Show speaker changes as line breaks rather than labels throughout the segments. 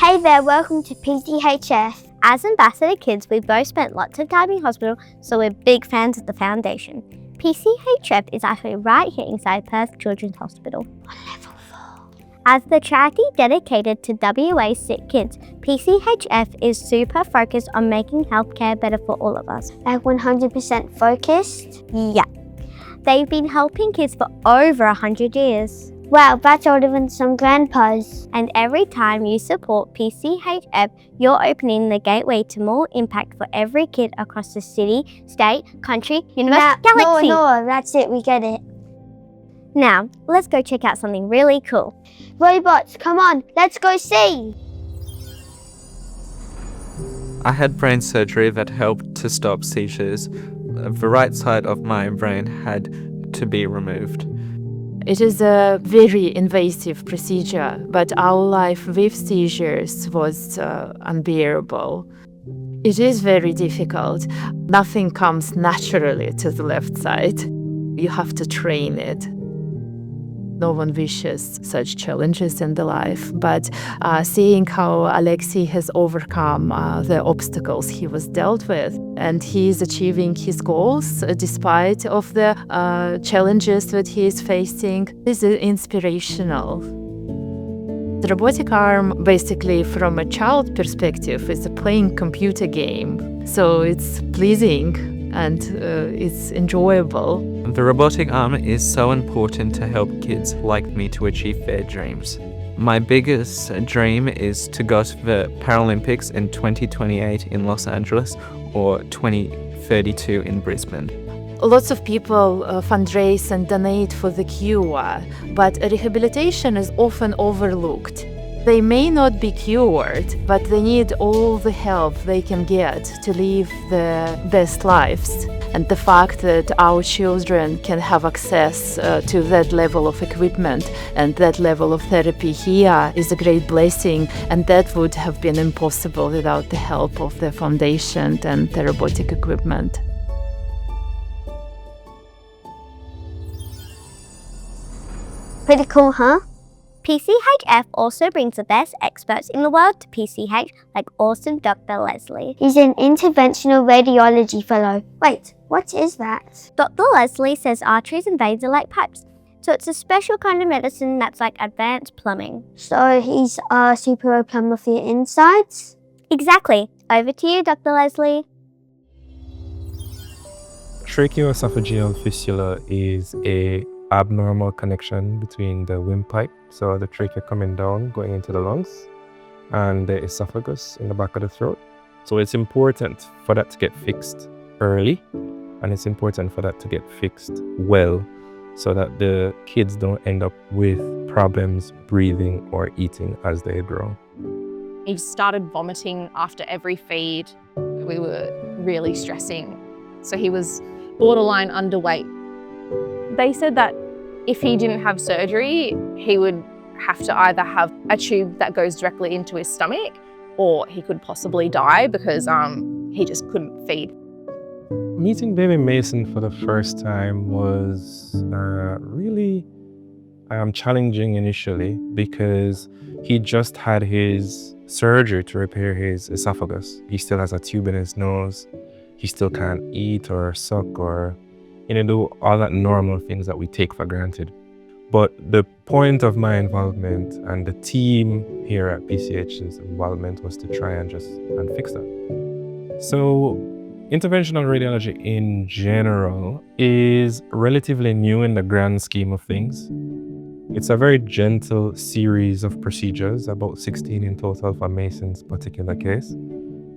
Hey there, welcome to PCHF. As Ambassador Kids, we've both spent lots of time in hospital, so we're big fans of the foundation. PCHF is actually right here inside Perth Children's Hospital. On level 4. As the charity dedicated to WA sick kids, PCHF is super focused on making healthcare better for all of us. Like 100% focused? Yeah. They've been helping kids for over 100 years. Wow, that's older than some grandpas. And every time you support PCHF, you're opening the gateway to more impact for every kid across the city, state, country, universe, galaxy. No, that's it, we get it. Now, let's go check out something really cool. Robots, come on, let's go see.
I had brain surgery that helped to stop seizures. The right side of my brain had to be removed.
It is a very invasive procedure, but our life with seizures was unbearable. It is very difficult. Nothing comes naturally to the left side. You have to train it. No one wishes such challenges in the life, but seeing how Alexei has overcome the obstacles he was dealt with, and he is achieving his goals despite of the challenges that he is facing, is inspirational. The robotic arm, basically from a child perspective, is a playing computer game, so it's pleasing and it's enjoyable.
The robotic arm is so important to help kids like me to achieve their dreams. My biggest dream is to go to the Paralympics in 2028 in Los Angeles or 2032 in Brisbane.
Lots of people fundraise and donate for the cure, but rehabilitation is often overlooked. They may not be cured, but they need all the help they can get to live the best lives. And the fact that our children can have access to that level of equipment and that level of therapy here is a great blessing, and that would have been impossible without the help of the foundation and the robotic equipment.
Pretty cool, huh? PCHF also brings the best experts in the world to PCH, like awesome Dr. Leslie. He's an interventional radiology fellow. Wait, what is that? Dr. Leslie says arteries and veins are like pipes, so it's a special kind of medicine that's like advanced plumbing. So he's a super plumber for your insides? Exactly. Over to you, Dr. Leslie.
Tracheoesophageal fistula is a abnormal connection between the windpipe, so the trachea coming down, going into the lungs, and the esophagus in the back of the throat. So it's important for that to get fixed early, and it's important for that to get fixed well, so that the kids don't end up with problems breathing or eating as they grow.
He started vomiting after every feed. We were really stressing, so he was borderline underweight. They said that if he didn't have surgery, he would have to either have a tube that goes directly into his stomach, or he could possibly die because he just couldn't feed.
Meeting baby Mason for the first time was really challenging initially, because he just had his surgery to repair his esophagus. He still has a tube in his nose. He still can't eat or suck or do all that normal things that we take for granted. But the point of my involvement and the team here at PCH's involvement was to try and fix that. So interventional radiology in general is relatively new in the grand scheme of things. It's a very gentle series of procedures, about 16 in total for Mason's particular case.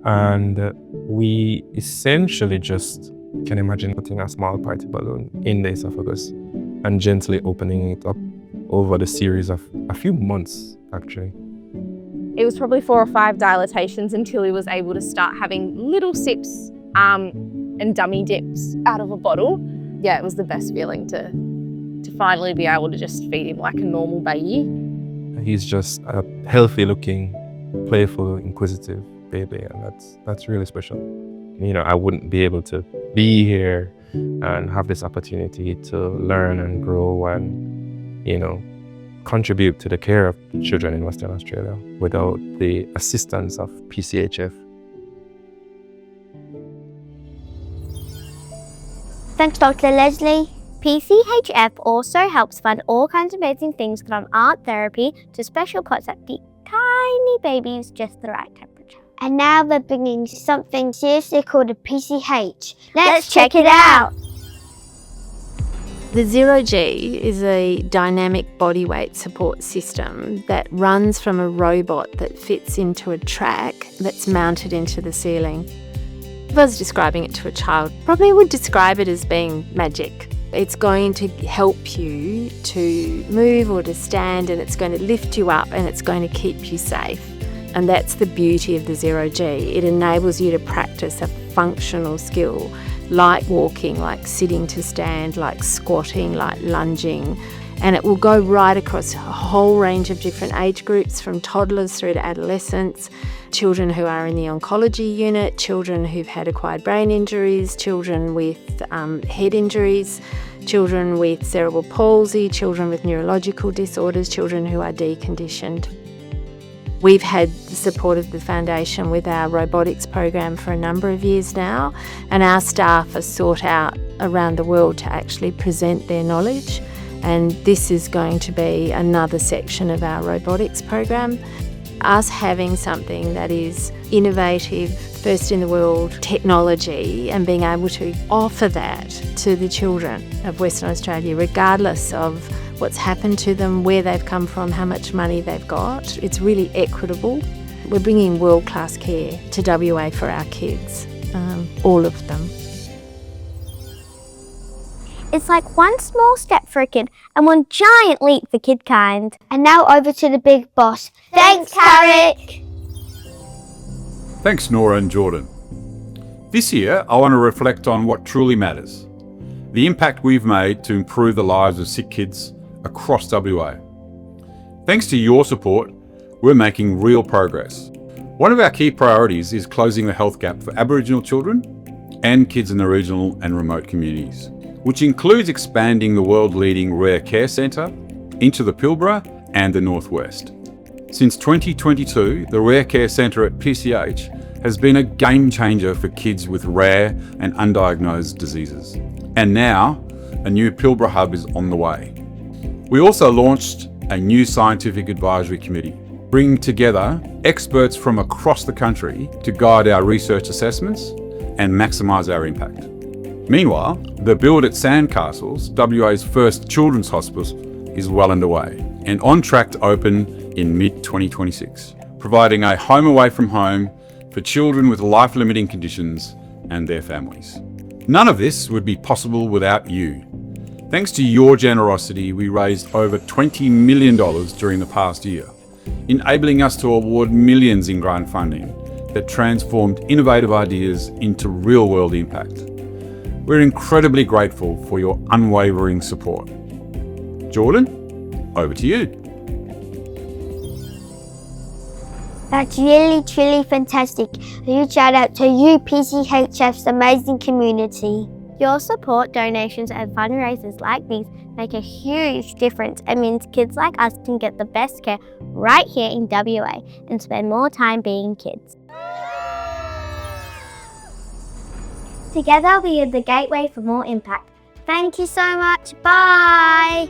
And we essentially just can imagine putting a small party balloon in the esophagus and gently opening it up over the series of a few months, actually.
It was probably 4 or 5 dilatations until he was able to start having little sips and dummy dips out of a bottle. Yeah, it was the best feeling to finally be able to just feed him like a normal baby.
He's just a healthy looking, playful, inquisitive baby, and that's really special. I wouldn't be able to be here and have this opportunity to learn and grow and, contribute to the care of children in Western Australia without the assistance of PCHF.
Thanks, Dr. Leslie. PCHF also helps fund all kinds of amazing things from art therapy to special pots that feed tiny babies just the right temperature. And now we're bringing something seriously called a PCH. Let's check it out!
The Zero G is a dynamic bodyweight support system that runs from a robot that fits into a track that's mounted into the ceiling. If I was describing it to a child, probably would describe it as being magic. It's going to help you to move or to stand, and it's going to lift you up, and it's going to keep you safe. And that's the beauty of the Zero G. It enables you to practice a functional skill like walking, like sitting to stand, like squatting, like lunging. And it will go right across a whole range of different age groups, from toddlers through to adolescents, children who are in the oncology unit, children who've had acquired brain injuries, children with head injuries, children with cerebral palsy, children with neurological disorders, children who are deconditioned. We've had the support of the Foundation with our robotics program for a number of years now, and our staff are sought out around the world to actually present their knowledge. And this is going to be another section of our robotics program. Us having something that is innovative, first in the world technology, and being able to offer that to the children of Western Australia, regardless of what's happened to them, where they've come from, how much money they've got. It's really equitable. We're bringing world-class care to WA for our kids, all of them.
It's like one small step for a kid and one giant leap for kidkind. And now over to the big boss. Thanks, Tarek!
Thanks, Nora and Jordan. This year, I want to reflect on what truly matters. The impact we've made to improve the lives of sick kids across WA. Thanks to your support, we're making real progress. One of our key priorities is closing the health gap for Aboriginal children and kids in the regional and remote communities, which includes expanding the world-leading Rare Care Centre into the Pilbara and the Northwest. Since 2022, the Rare Care Centre at PCH has been a game changer for kids with rare and undiagnosed diseases. And now, a new Pilbara hub is on the way. We also launched a new scientific advisory committee, bringing together experts from across the country to guide our research assessments and maximise our impact. Meanwhile, the build at Sandcastles, WA's first children's hospice, is well underway and on track to open in mid-2026, providing a home away from home for children with life-limiting conditions and their families. None of this would be possible without you. Thanks to your generosity, we raised over $20 million during the past year, enabling us to award millions in grant funding that transformed innovative ideas into real-world impact. We're incredibly grateful for your unwavering support. Jordan, over to you.
That's really, truly fantastic. A huge shout out to you, PCHF's amazing community. Your support, donations and fundraisers like these make a huge difference and means kids like us can get the best care right here in WA and spend more time being kids. Together we are the gateway for more impact. Thank you so much. Bye!